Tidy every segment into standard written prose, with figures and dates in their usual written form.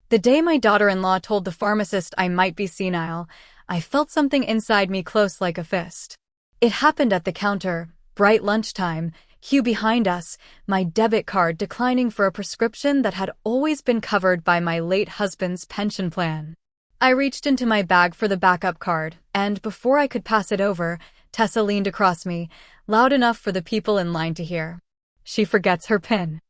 The day my daughter-in-law told the pharmacist I might be senile, I felt something inside me close like a fist. It happened at the counter, bright lunchtime, Hugh behind us, my debit card declining for a prescription that had always been covered by my late husband's pension plan. I reached into my bag for the backup card, and before I could pass it over, Tessa leaned across me, loud enough for the people in line to hear. She forgets her PIN.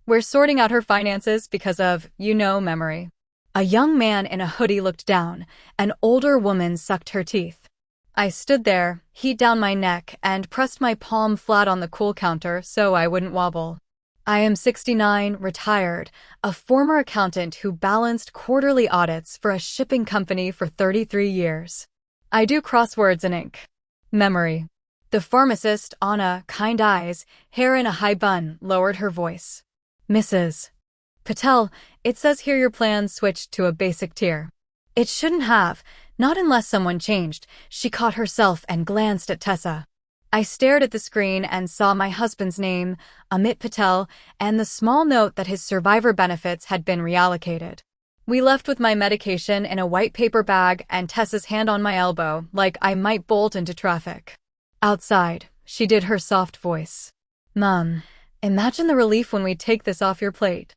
We're sorting out her finances because of, memory. A young man in a hoodie looked down. An older woman sucked her teeth. I stood there, heat down my neck, and pressed my palm flat on the cool counter so I wouldn't wobble. I am 69, retired, a former accountant who balanced quarterly audits for a shipping company for 33 years. I do crosswords in ink. Memory. The pharmacist, Anna, kind eyes, hair in a high bun, lowered her voice. Mrs. Patel, it says here your plan switched to a basic tier. It shouldn't have, not unless someone changed. She caught herself and glanced at Tessa. I stared at the screen and saw my husband's name, Amit Patel, and the small note that his survivor benefits had been reallocated. We left with my medication in a white paper bag and Tessa's hand on my elbow, like I might bolt into traffic. Outside, she did her soft voice. Mom, imagine the relief when we take this off your plate.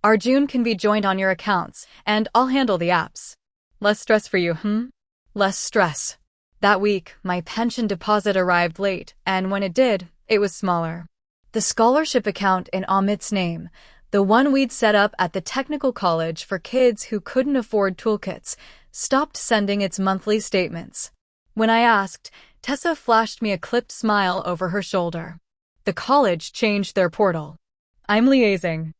Arjun can be joined on your accounts, and I'll handle the apps. Less stress for you, Less stress. That week, my pension deposit arrived late, and when it did, it was smaller. The scholarship account in Amit's name, the one we'd set up at the technical college for kids who couldn't afford toolkits, stopped sending its monthly statements. When I asked, Tessa flashed me a clipped smile over her shoulder. The college changed their portal. I'm liaising.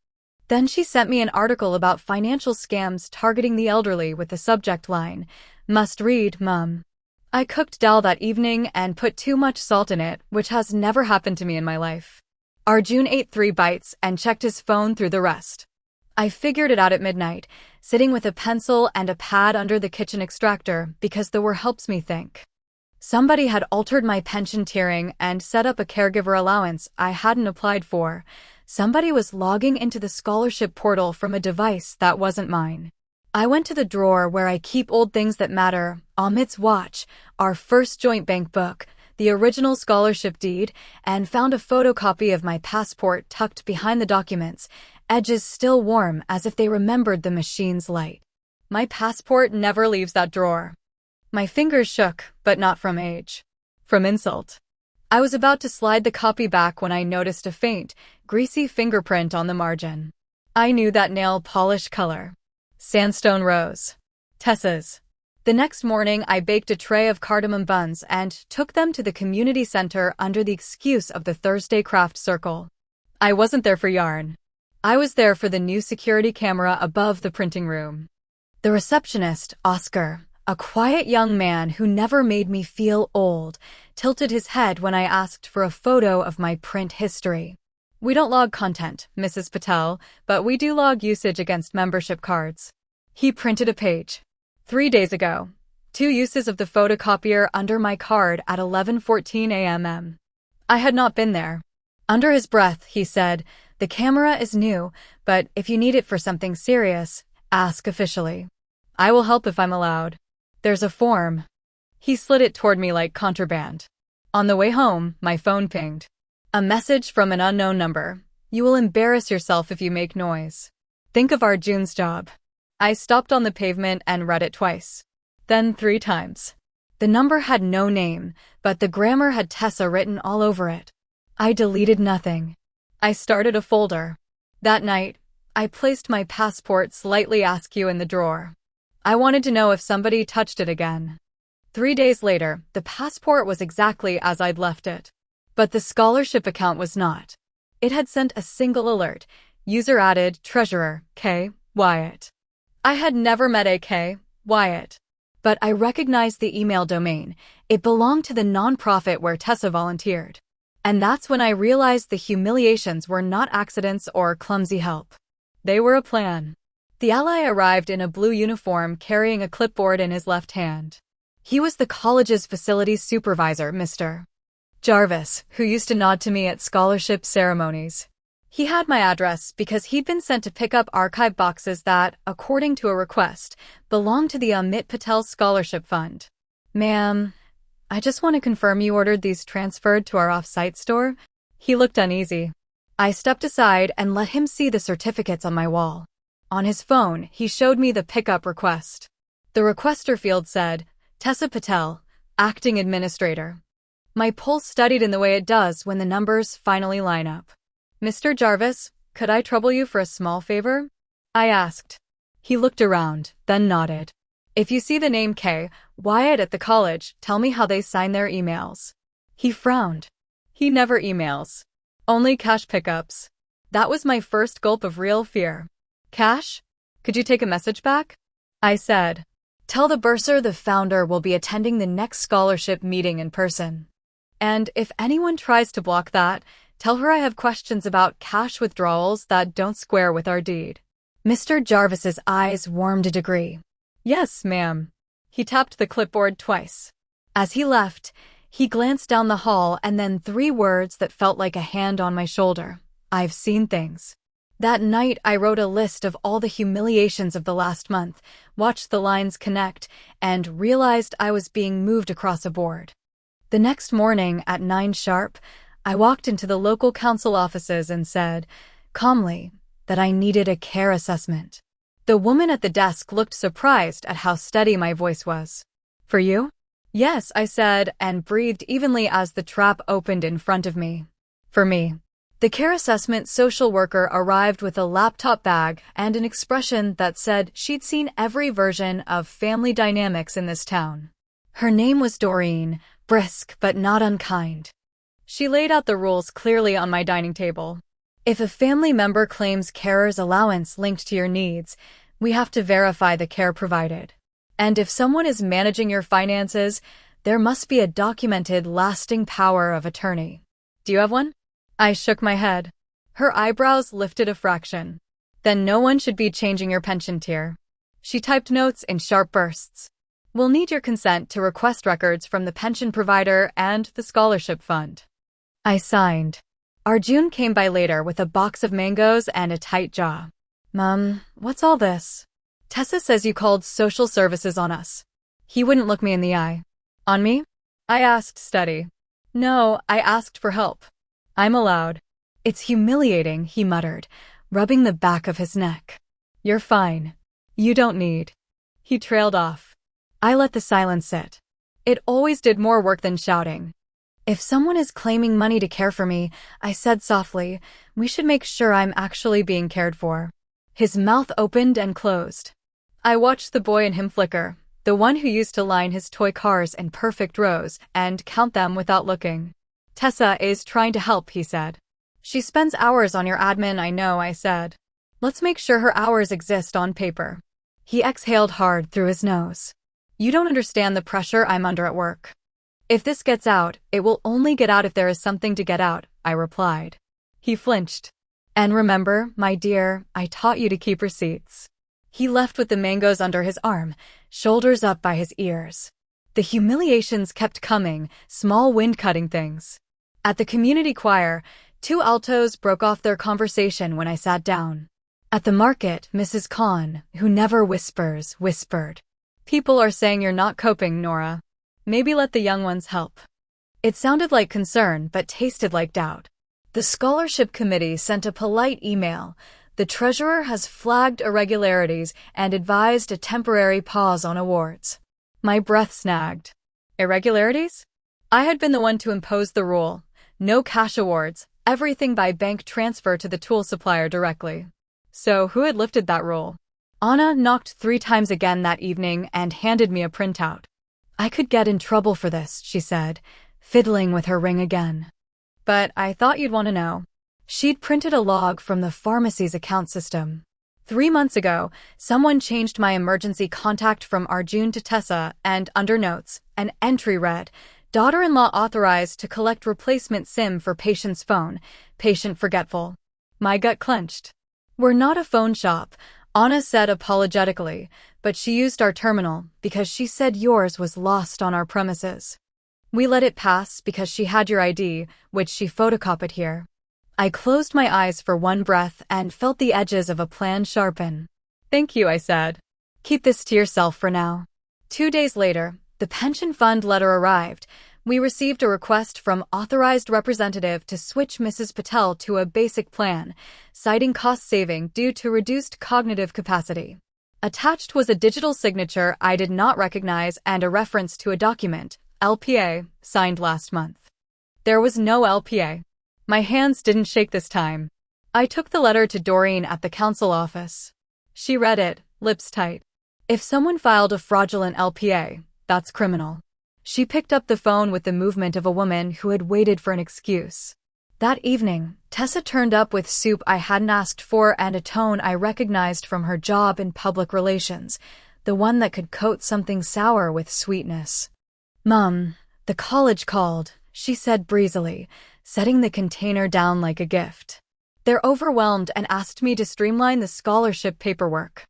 Then she sent me an article about financial scams targeting the elderly with the subject line, "Must read, Mum." I cooked dal that evening and put too much salt in it, which has never happened to me in my life. Arjun ate 3 bites and checked his phone through the rest. I figured it out at midnight, sitting with a pencil and a pad under the kitchen extractor because the word helps me think. Somebody had altered my pension tiering and set up a caregiver allowance I hadn't applied for. Somebody was logging into the scholarship portal from a device that wasn't mine. I went to the drawer where I keep old things that matter, Amit's watch, our first joint bank book, the original scholarship deed, and found a photocopy of my passport tucked behind the documents, edges still warm as if they remembered the machine's light. My passport never leaves that drawer. My fingers shook, but not from age. From insult. I was about to slide the copy back when I noticed a faint, greasy fingerprint on the margin. I knew that nail polish color. Sandstone rose. Tessa's. The next morning, I baked a tray of cardamom buns and took them to the community center under the excuse of the Thursday craft circle. I wasn't there for yarn. I was there for the new security camera above the printing room. The receptionist, Oscar, a quiet young man who never made me feel old, tilted his head when I asked for a photo of my print history. We don't log content, Mrs. Patel, but we do log usage against membership cards. He printed a page. 3 days ago. 2 uses of the photocopier under my card at 11:14 a.m. I had not been there. Under his breath, he said, "The camera is new, but if you need it for something serious, ask officially. I will help if I'm allowed. There's a form." He slid it toward me like contraband. On the way home, my phone pinged. A message from an unknown number. "You will embarrass yourself if you make noise. Think of Arjun's job." I stopped on the pavement and read it twice. Then 3 times. The number had no name, but the grammar had Tessa written all over it. I deleted nothing. I started a folder. That night, I placed my passport slightly askew in the drawer. I wanted to know if somebody touched it again. 3 days later, the passport was exactly as I'd left it. But the scholarship account was not. It had sent a single alert. User added, treasurer, K. Wyatt. I had never met a K. Wyatt. But I recognized the email domain. It belonged to the nonprofit where Tessa volunteered. And that's when I realized the humiliations were not accidents or clumsy help. They were a plan. The ally arrived in a blue uniform carrying a clipboard in his left hand. He was the college's facilities supervisor, Mr. Jarvis, who used to nod to me at scholarship ceremonies. He had my address because he'd been sent to pick up archive boxes that, according to a request, belonged to the Nora Patel Scholarship Fund. Ma'am, I just want to confirm you ordered these transferred to our off-site store? He looked uneasy. I stepped aside and let him see the certificates on my wall. On his phone, he showed me the pickup request. The requester field said, Tessa Patel, Acting Administrator. My pulse studied in the way it does when the numbers finally line up. Mr. Jarvis, could I trouble you for a small favor? I asked. He looked around, then nodded. If you see the name K. Wyatt at the college, tell me how they sign their emails. He frowned. He never emails. Only cash pickups. That was my first gulp of real fear. Cash? Could you take a message back? I said. Tell the bursar the founder will be attending the next scholarship meeting in person. And if anyone tries to block that, tell her I have questions about cash withdrawals that don't square with our deed. Mr. Jarvis's eyes warmed a degree. Yes, ma'am. He tapped the clipboard twice. As he left, he glanced down the hall and then 3 words that felt like a hand on my shoulder. I've seen things. That night, I wrote a list of all the humiliations of the last month, watched the lines connect, and realized I was being moved across a board. The next morning, at 9 sharp, I walked into the local council offices and said, calmly, that I needed a care assessment. The woman at the desk looked surprised at how steady my voice was. For you? Yes, I said, and breathed evenly as the trap opened in front of me. For me. The care assessment social worker arrived with a laptop bag and an expression that said she'd seen every version of family dynamics in this town. Her name was Doreen, brisk but not unkind. She laid out the rules clearly on my dining table. If a family member claims carer's allowance linked to your needs, we have to verify the care provided. And if someone is managing your finances, there must be a documented lasting power of attorney. Do you have one? I shook my head. Her eyebrows lifted a fraction. Then no one should be changing your pension tier. She typed notes in sharp bursts. We'll need your consent to request records from the pension provider and the scholarship fund. I signed. Arjun came by later with a box of mangoes and a tight jaw. Mom, what's all this? Tessa says you called social services on us. He wouldn't look me in the eye. On me? I asked steady. No, I asked for help. I'm allowed. It's humiliating, he muttered, rubbing the back of his neck. You're fine. You don't need. He trailed off. I let the silence sit. It always did more work than shouting. If someone is claiming money to care for me, I said softly, we should make sure I'm actually being cared for. His mouth opened and closed. I watched the boy in him flicker, the one who used to line his toy cars in perfect rows and count them without looking. Tessa is trying to help, he said. She spends hours on your admin, I know, I said. Let's make sure her hours exist on paper. He exhaled hard through his nose. You don't understand the pressure I'm under at work. If this gets out, it will only get out if there is something to get out, I replied. He flinched. And remember, my dear, I taught you to keep receipts. He left with the mangoes under his arm, shoulders up by his ears. The humiliations kept coming, small wind-cutting things. At the community choir, 2 altos broke off their conversation when I sat down. At the market, Mrs. Khan, who never whispers, whispered. People are saying you're not coping, Nora. Maybe let the young ones help. It sounded like concern, but tasted like doubt. The scholarship committee sent a polite email. The treasurer has flagged irregularities and advised a temporary pause on awards. My breath snagged. Irregularities? I had been the one to impose the rule. No cash awards, everything by bank transfer to the tool supplier directly. So who had lifted that rule? Anna knocked 3 times again that evening and handed me a printout. I could get in trouble for this, she said, fiddling with her ring again. But I thought you'd want to know. She'd printed a log from the pharmacy's account system. 3 months ago, someone changed my emergency contact from Arjun to Tessa, and under notes, an entry read, daughter-in-law authorized to collect replacement SIM for patient's phone, patient forgetful. My gut clenched. We're not a phone shop, Anna said apologetically, but she used our terminal because she said yours was lost on our premises. We let it pass because she had your ID, which she photocopied here. I closed my eyes for one breath and felt the edges of a plan sharpen. "Thank you," I said. "Keep this to yourself for now." 2 days later, the pension fund letter arrived. We received a request from authorized representative to switch Mrs. Patel to a basic plan, citing cost saving due to reduced cognitive capacity. Attached was a digital signature I did not recognize and a reference to a document, LPA, signed last month. There was no LPA. My hands didn't shake this time. I took the letter to Doreen at the council office. She read it, lips tight. If someone filed a fraudulent LPA, that's criminal. She picked up the phone with the movement of a woman who had waited for an excuse. That evening, Tessa turned up with soup I hadn't asked for and a tone I recognized from her job in public relations, the one that could coat something sour with sweetness. "Mom, the college called," she said breezily, setting the container down like a gift. "They're overwhelmed and asked me to streamline the scholarship paperwork.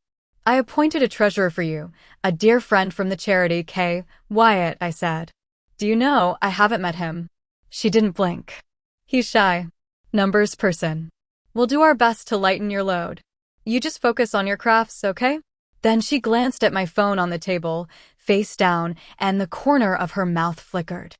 I appointed a treasurer for you, a dear friend from the charity K. Wyatt," I said. "Do you know, I haven't met him." She didn't blink. "He's shy. Numbers person. We'll do our best to lighten your load. You just focus on your crafts, okay?" Then she glanced at my phone on the table, face down, and the corner of her mouth flickered.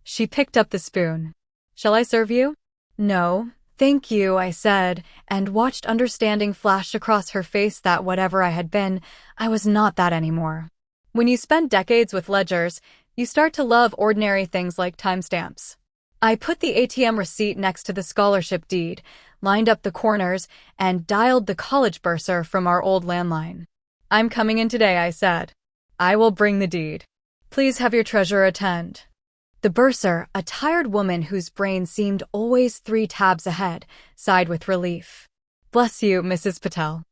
She picked up the spoon. "Shall I serve you?" "No, thank you," I said, and watched understanding flash across her face that whatever I had been, I was not that anymore. When you spend decades with ledgers, you start to love ordinary things like timestamps. I put the ATM receipt next to the scholarship deed, lined up the corners, and dialed the college bursar from our old landline. "I'm coming in today," I said. "I will bring the deed. Please have your treasurer attend." The bursar, a tired woman whose brain seemed always 3 tabs ahead, sighed with relief. "Bless you, Mrs. Patel.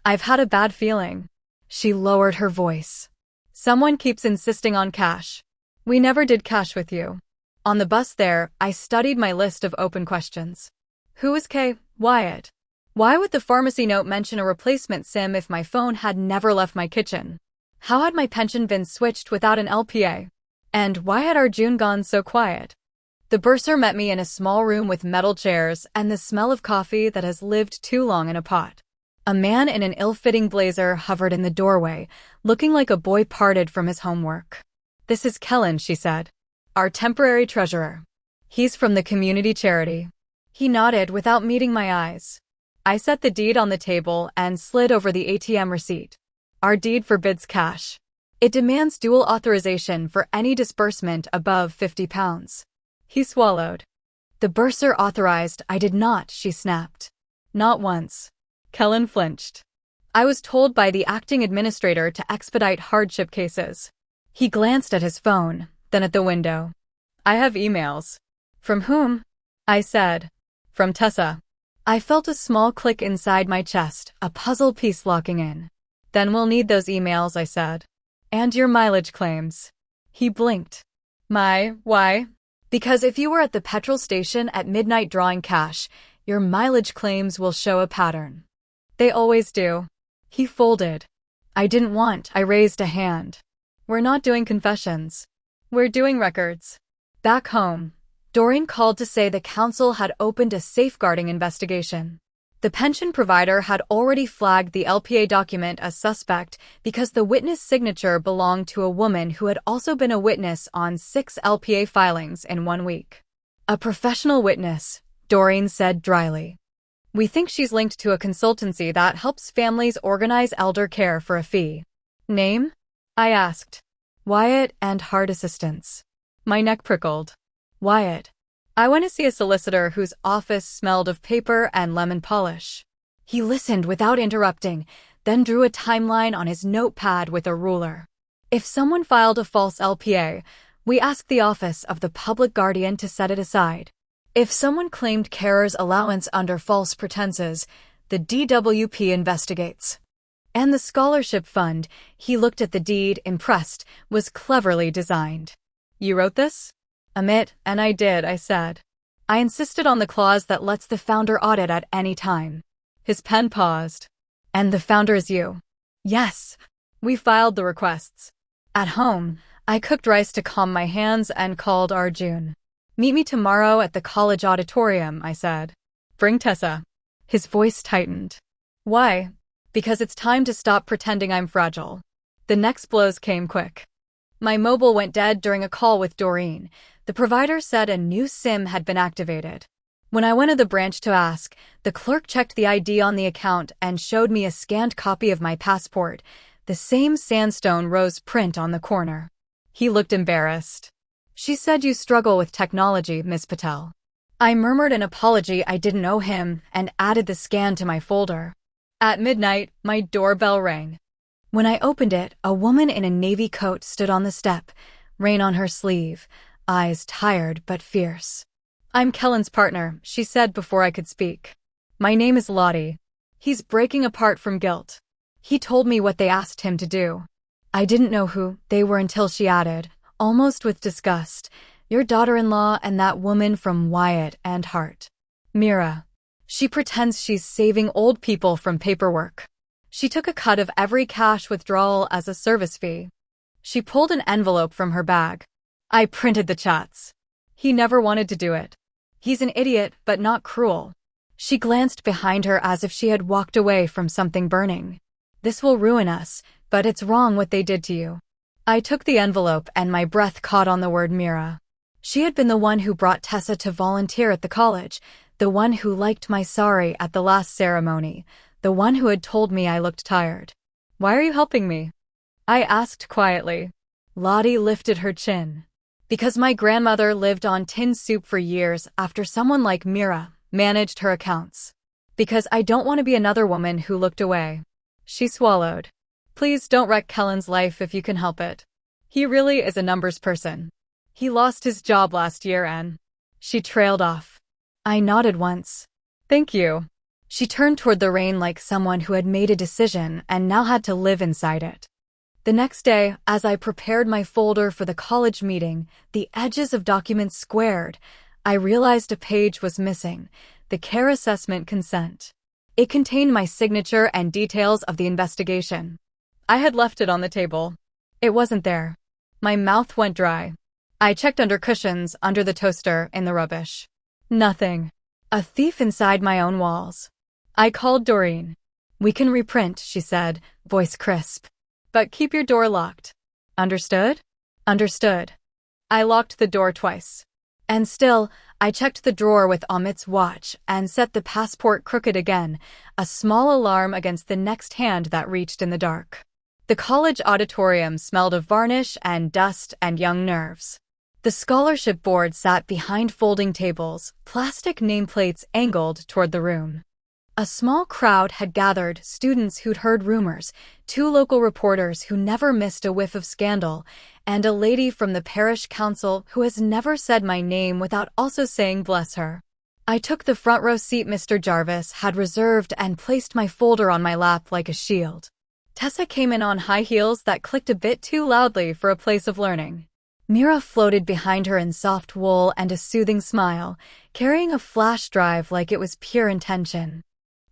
I've had a bad feeling." She lowered her voice. "Someone keeps insisting on cash. We never did cash with you." On the bus there, I studied my list of open questions. Who is K. Wyatt? Why would the pharmacy note mention a replacement SIM if my phone had never left my kitchen? How had my pension been switched without an LPA? And why had our June gone so quiet? The bursar met me in a small room with metal chairs and the smell of coffee that has lived too long in a pot. A man in an ill-fitting blazer hovered in the doorway, looking like a boy parted from his homework. "This is Kellen," she said. "Our temporary treasurer. He's from the community charity." He nodded without meeting my eyes. I set the deed on the table and slid over the ATM receipt. "Our deed forbids cash. It demands dual authorization for any disbursement above £50. He swallowed. "The bursar authorized, I did not," she snapped. "Not once." Kellen flinched. "I was told by the acting administrator to expedite hardship cases." He glanced at his phone, then at the window. "I have emails." "From whom?" I said. "From Tessa." I felt a small click inside my chest, a puzzle piece locking in. "Then we'll need those emails," I said. "And your mileage claims." He blinked. Why? "Because if you were at the petrol station at midnight drawing cash, your mileage claims will show a pattern." "They always do." He folded. I raised a hand. "We're not doing confessions. We're doing records." Back home, Doreen called to say the council had opened a safeguarding investigation. The pension provider had already flagged the LPA document as suspect because the witness signature belonged to a woman who had also been a witness on 6 LPA filings in 1 week. "A professional witness," Doreen said dryly. "We think she's linked to a consultancy that helps families organize elder care for a fee." "Name?" I asked. "Wyatt and Hard Assistance." My neck prickled. "Wyatt. I went to see a solicitor whose office smelled of paper and lemon polish." He listened without interrupting, then drew a timeline on his notepad with a ruler. "If someone filed a false LPA, we ask the office of the public guardian to set it aside. If someone claimed carer's allowance under false pretenses, the DWP investigates. And the scholarship fund," he looked at the deed, impressed, "was cleverly designed." "You wrote this?" And I did," I said. "I insisted on the clause that lets the founder audit at any time." His pen paused. "And the founder is you?" "Yes." We filed the requests. At home, I cooked rice to calm my hands and called Arjun. "Meet me tomorrow at the college auditorium," I said. Bring Tessa. His voice tightened. Why? Because it's time to stop pretending I'm fragile. The next blows came quick. My mobile went dead during a call with Doreen. The provider said a new SIM had been activated. When I went to the branch to ask, the clerk checked the ID on the account and showed me a scanned copy of my passport, the same sandstone rose print on the corner. He looked embarrassed. She said you struggle with technology, Miss Patel. I murmured an apology I didn't owe him and added the scan to my folder. At midnight, my doorbell rang. When I opened it, a woman in a navy coat stood on the step, rain on her sleeve, eyes tired but fierce. I'm Kellen's partner, she said before I could speak. My name is Lottie. He's breaking apart from guilt. He told me what they asked him to do. I didn't know who they were until she added, almost with disgust, your daughter-in-law and that woman from Wyatt and Hart. Mira. She pretends she's saving old people from paperwork. She took a cut of every cash withdrawal as a service fee. She pulled an envelope from her bag. I printed the chats. He never wanted to do it. He's an idiot, but not cruel. She glanced behind her as if she had walked away from something burning. This will ruin us, but it's wrong what they did to you. I took the envelope and my breath caught on the word Mira. She had been the one who brought Tessa to volunteer at the college, the one who liked my sari at the last ceremony, the one who had told me I looked tired. Why are you helping me? I asked quietly. Lottie lifted her chin. Because my grandmother lived on tin soup for years after someone like Mira managed her accounts. Because I don't want to be another woman who looked away. She swallowed. Please don't wreck Kellen's life if you can help it. He really is a numbers person. He lost his job last year and... She trailed off. I nodded once. Thank you. She turned toward the rain like someone who had made a decision and now had to live inside it. The next day, as I prepared my folder for the college meeting, the edges of documents squared. I realized a page was missing, the care assessment consent. It contained my signature and details of the investigation. I had left it on the table. It wasn't there. My mouth went dry. I checked under cushions, under the toaster, in the rubbish. Nothing. A thief inside my own walls. I called Doreen. We can reprint, she said, voice crisp. But keep your door locked. Understood? Understood. I locked the door twice. And still, I checked the drawer with Amit's watch and set the passport crooked again, a small alarm against the next hand that reached in the dark. The college auditorium smelled of varnish and dust and young nerves. The scholarship board sat behind folding tables, plastic nameplates angled toward the room. A small crowd had gathered, students who'd heard rumors, 2 local reporters who never missed a whiff of scandal, and a lady from the parish council who has never said my name without also saying bless her. I took the front row seat Mr. Jarvis had reserved and placed my folder on my lap like a shield. Tessa came in on high heels that clicked a bit too loudly for a place of learning. Mira floated behind her in soft wool and a soothing smile, carrying a flash drive like it was pure intention.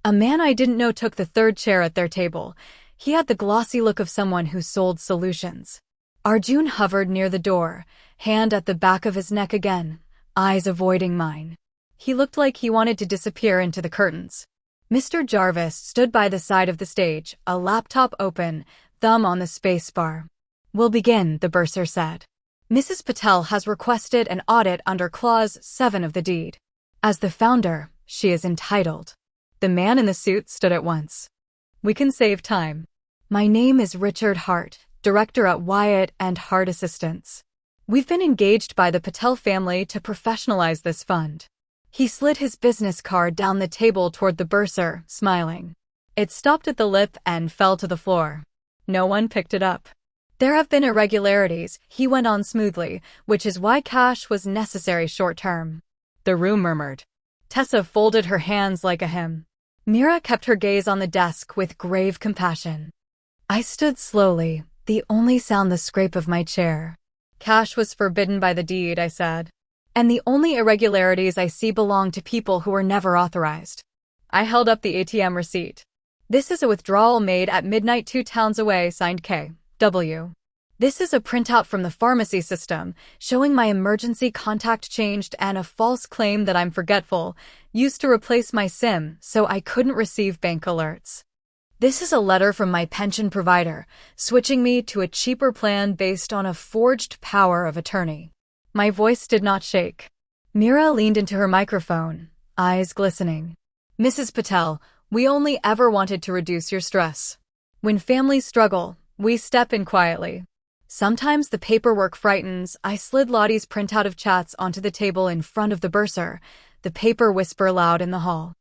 A man I didn't know took the 3rd chair at their table. He had the glossy look of someone who sold solutions. Arjun hovered near the door, hand at the back of his neck again, eyes avoiding mine. He looked like he wanted to disappear into the curtains. Mr. Jarvis stood by the side of the stage, a laptop open, thumb on the space bar. We'll begin, the bursar said. Mrs. Patel has requested an audit under Clause 7 of the deed. As the founder, she is entitled. The man in the suit stood at once. We can save time. My name is Richard Hart, director at Wyatt and Hart Assistants. We've been engaged by the Patel family to professionalize this fund. He slid his business card down the table toward the bursar, smiling. It stopped at the lip and fell to the floor. No one picked it up. There have been irregularities, he went on smoothly, which is why cash was necessary short-term. The room murmured. Tessa folded her hands like a hymn. Mira kept her gaze on the desk with grave compassion. I stood slowly, the only sound the scrape of my chair. Cash was forbidden by the deed, I said. And the only irregularities I see belong to people who were never authorized. I held up the ATM receipt. This is a withdrawal made at midnight 2 towns away, signed K. W. This is a printout from the pharmacy system, showing my emergency contact changed and a false claim that I'm forgetful, used to replace my SIM so I couldn't receive bank alerts. This is a letter from my pension provider, switching me to a cheaper plan based on a forged power of attorney. My voice did not shake. Mira leaned into her microphone, eyes glistening. Mrs. Patel, we only ever wanted to reduce your stress. When families struggle, we step in quietly. Sometimes the paperwork frightens. I slid Lottie's printout of chats onto the table in front of the bursar, the paper whisper loud in the hall.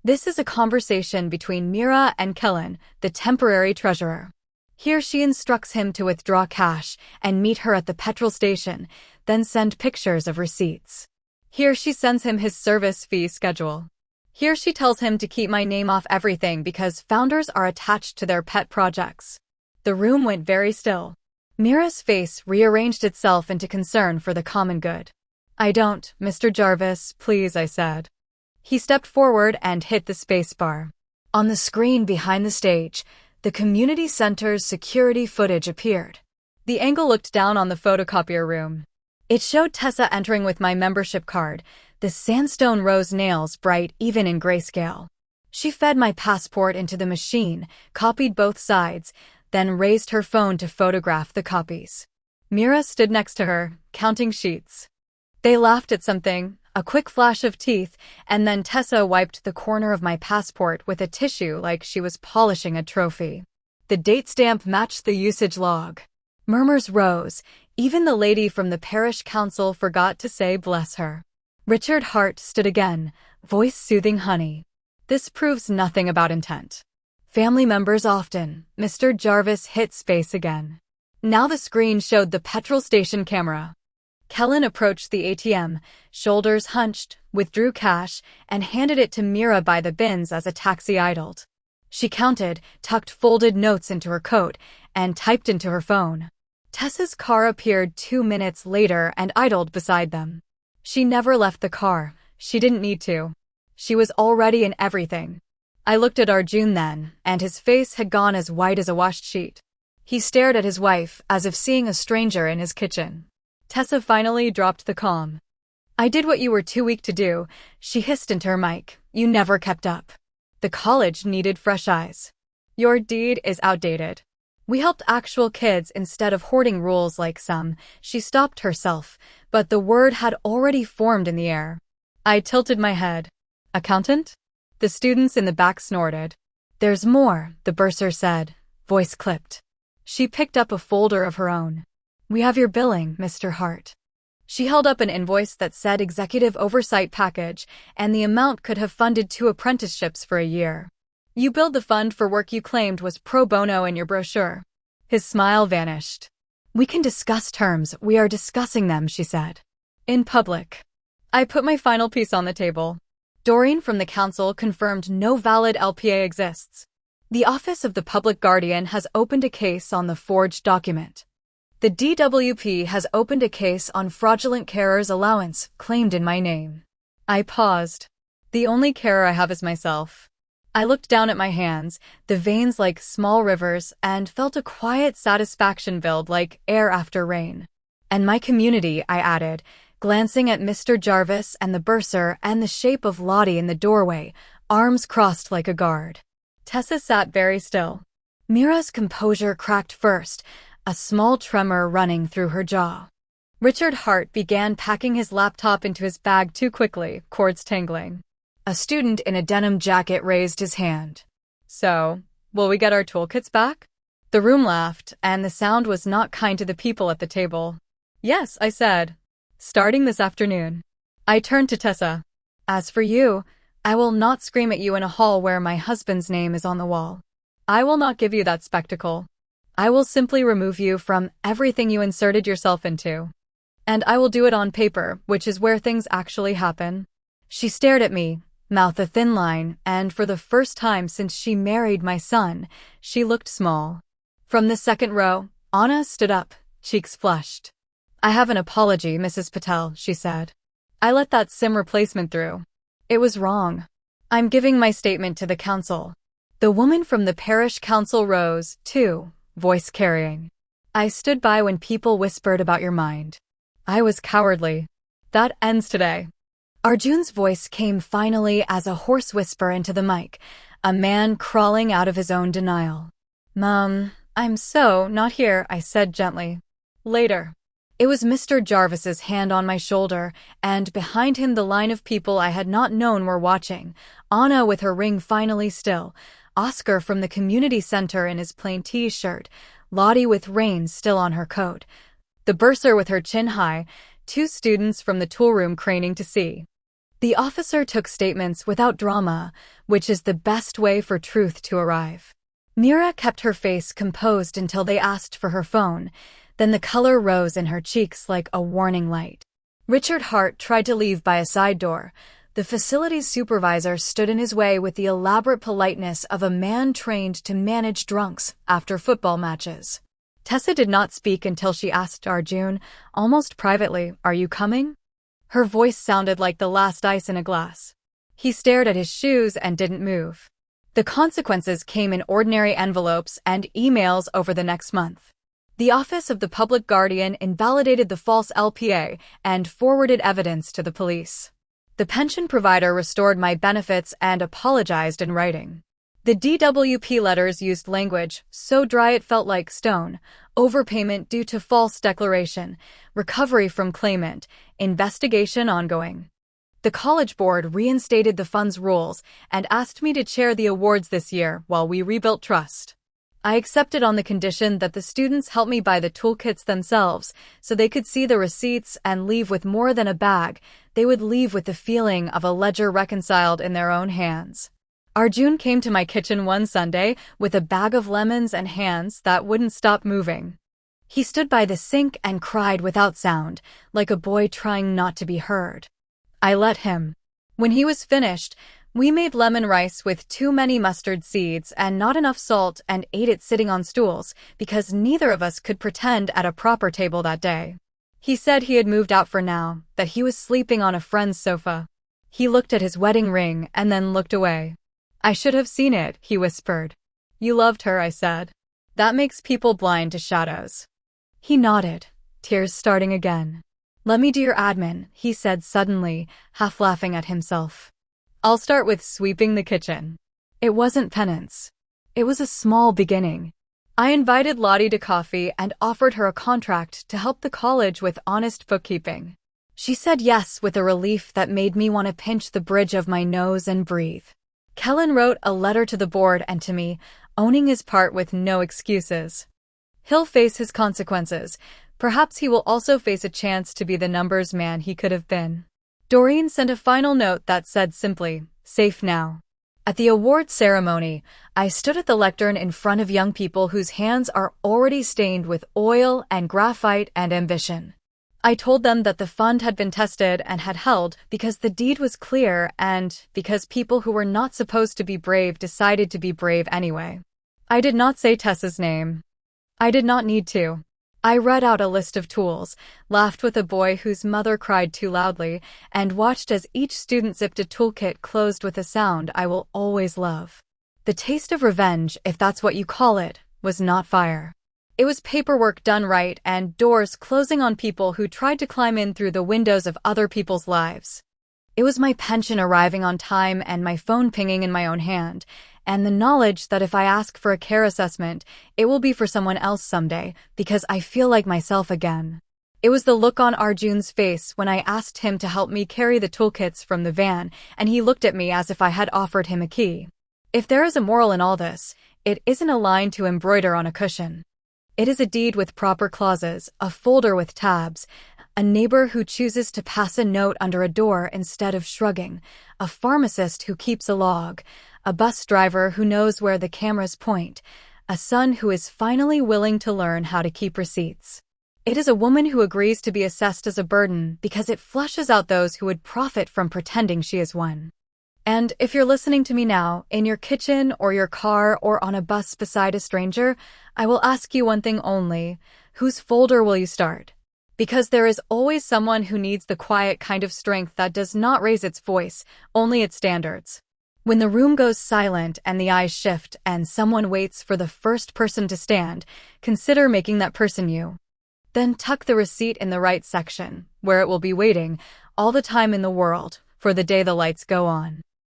This is a conversation between Mira and Kellen, the temporary treasurer. Here she instructs him to withdraw cash and meet her at the petrol station, then send pictures of receipts. Here she sends him his service fee schedule. Here she tells him to keep my name off everything because founders are attached to their pet projects. The room went very still. Mira's face rearranged itself into concern for the common good. I don't, Mr. Jarvis, please, I said. He stepped forward and hit the spacebar. On the screen behind the stage, the community center's security footage appeared. The angle looked down on the photocopier room. It showed Tessa entering with my membership card, the sandstone rose nails bright even in grayscale. She fed my passport into the machine, copied both sides, then raised her phone to photograph the copies. Mira stood next to her, counting sheets. They laughed at something, a quick flash of teeth, and then Tessa wiped the corner of my passport with a tissue like she was polishing a trophy. The date stamp matched the usage log. Murmurs rose. Even the lady from the parish council forgot to say bless her. Richard Hart stood again, voice soothing honey. This proves nothing about intent. Family members often. Mr. Jarvis hit space again. Now the screen showed the petrol station camera. Kellen approached the ATM, shoulders hunched, withdrew cash, and handed it to Mira by the bins as a taxi idled. She counted, tucked folded notes into her coat, and typed into her phone. Tessa's car appeared 2 minutes later and idled beside them. She never left the car. She didn't need to. She was already in everything. I looked at Arjun then, and his face had gone as white as a washed sheet. He stared at his wife, as if seeing a stranger in his kitchen. Tessa finally dropped the calm. I did what you were too weak to do, she hissed into her mic. You never kept up. The college needed fresh eyes. Your deed is outdated. We helped actual kids instead of hoarding rules like some. She stopped herself, but the word had already formed in the air. I tilted my head. Accountant? The students in the back snorted. There's more, the bursar said, voice clipped. She picked up a folder of her own. We have your billing, Mr. Hart. She held up an invoice that said Executive Oversight Package, and the amount could have funded 2 apprenticeships for a year. You billed the fund for work you claimed was pro bono in your brochure. His smile vanished. We can discuss terms, we are discussing them, she said. In public. I put my final piece on the table. Doreen from the council confirmed no valid LPA exists. The Office of the Public Guardian has opened a case on the forged document. The DWP has opened a case on fraudulent carer's allowance claimed in my name. I paused. The only carer I have is myself. I looked down at my hands, the veins like small rivers, and felt a quiet satisfaction build like air after rain. And my community, I added, glancing at Mr. Jarvis and the bursar and the shape of Lottie in the doorway, arms crossed like a guard. Tessa sat very still. Mira's composure cracked first, a small tremor running through her jaw. Richard Hart began packing his laptop into his bag too quickly, cords tangling. A student in a denim jacket raised his hand. So, will we get our toolkits back? The room laughed, and the sound was not kind to the people at the table. Yes, I said. Starting this afternoon. I turned to Tessa. As for you, I will not scream at you in a hall where my husband's name is on the wall. I will not give you that spectacle. I will simply remove you from everything you inserted yourself into. And I will do it on paper, which is where things actually happen. She stared at me, mouth a thin line, and for the first time since she married my son, she looked small. From the second row, Anna stood up, cheeks flushed. I have an apology, Mrs. Patel, she said. I let that SIM replacement through. It was wrong. I'm giving my statement to the council. The woman from the parish council rose, too, voice carrying. I stood by when people whispered about your mind. I was cowardly. That ends today. Arjun's voice came finally as a hoarse whisper into the mic, a man crawling out of his own denial. "Mom, I'm so not here," I said gently. "Later." It was Mr. Jarvis's hand on my shoulder, and behind him the line of people I had not known were watching. Anna with her ring finally still, Oscar from the community center in his plain t-shirt, Lottie with reins still on her coat, the bursar with her chin high, 2 students from the tool room craning to see. The officer took statements without drama, which is the best way for truth to arrive. Mira kept her face composed until they asked for her phone. Then the color rose in her cheeks like a warning light. Richard Hart tried to leave by a side door. The facility's supervisor stood in his way with the elaborate politeness of a man trained to manage drunks after football matches. Tessa did not speak until she asked Arjun, almost privately, "Are you coming?" Her voice sounded like the last ice in a glass. He stared at his shoes and didn't move. The consequences came in ordinary envelopes and emails over the next month. The Office of the Public Guardian invalidated the false LPA and forwarded evidence to the police. The pension provider restored my benefits and apologized in writing. The DWP letters used language so dry it felt like stone, overpayment due to false declaration, recovery from claimant, investigation ongoing. The College Board reinstated the fund's rules and asked me to chair the awards this year while we rebuilt trust. I accepted on the condition that the students help me buy the toolkits themselves so they could see the receipts and leave with more than a bag. They would leave with the feeling of a ledger reconciled in their own hands. Arjun came to my kitchen one Sunday with a bag of lemons and hands that wouldn't stop moving. He stood by the sink and cried without sound, like a boy trying not to be heard. I let him. When he was finished, we made lemon rice with too many mustard seeds and not enough salt and ate it sitting on stools because neither of us could pretend at a proper table that day. He said he had moved out for now, that he was sleeping on a friend's sofa. He looked at his wedding ring and then looked away. "I should have seen it," he whispered. "You loved her," I said. "That makes people blind to shadows." He nodded, tears starting again. "Let me do your admin," he said suddenly, half laughing at himself. "I'll start with sweeping the kitchen." It wasn't penance. It was a small beginning. I invited Lottie to coffee and offered her a contract to help the college with honest bookkeeping. She said yes with a relief that made me want to pinch the bridge of my nose and breathe. Kellen wrote a letter to the board and to me, owning his part with no excuses. He'll face his consequences. Perhaps he will also face a chance to be the numbers man he could have been. Doreen sent a final note that said simply, "Safe now." At the awards ceremony, I stood at the lectern in front of young people whose hands are already stained with oil and graphite and ambition. I told them that the fund had been tested and had held because the deed was clear and because people who were not supposed to be brave decided to be brave anyway. I did not say Tessa's name. I did not need to. I read out a list of tools, laughed with a boy whose mother cried too loudly, and watched as each student zipped a toolkit closed with a sound I will always love. The taste of revenge, if that's what you call it, was not fire. It was paperwork done right and doors closing on people who tried to climb in through the windows of other people's lives. It was my pension arriving on time and my phone pinging in my own hand, and the knowledge that if I ask for a care assessment, it will be for someone else someday, because I feel like myself again. It was the look on Arjun's face when I asked him to help me carry the toolkits from the van, and he looked at me as if I had offered him a key. If there is a moral in all this, it isn't a line to embroider on a cushion. It is a deed with proper clauses, a folder with tabs, a neighbor who chooses to pass a note under a door instead of shrugging, a pharmacist who keeps a log, a bus driver who knows where the cameras point, a son who is finally willing to learn how to keep receipts. It is a woman who agrees to be assessed as a burden because it flushes out those who would profit from pretending she is one. And if you're listening to me now, in your kitchen or your car or on a bus beside a stranger, I will ask you one thing only: whose folder will you start? Because there is always someone who needs the quiet kind of strength that does not raise its voice, only its standards. When the room goes silent and the eyes shift and someone waits for the first person to stand, consider making that person you. Then tuck the receipt in the right section, where it will be waiting, all the time in the world, for the day the lights go on.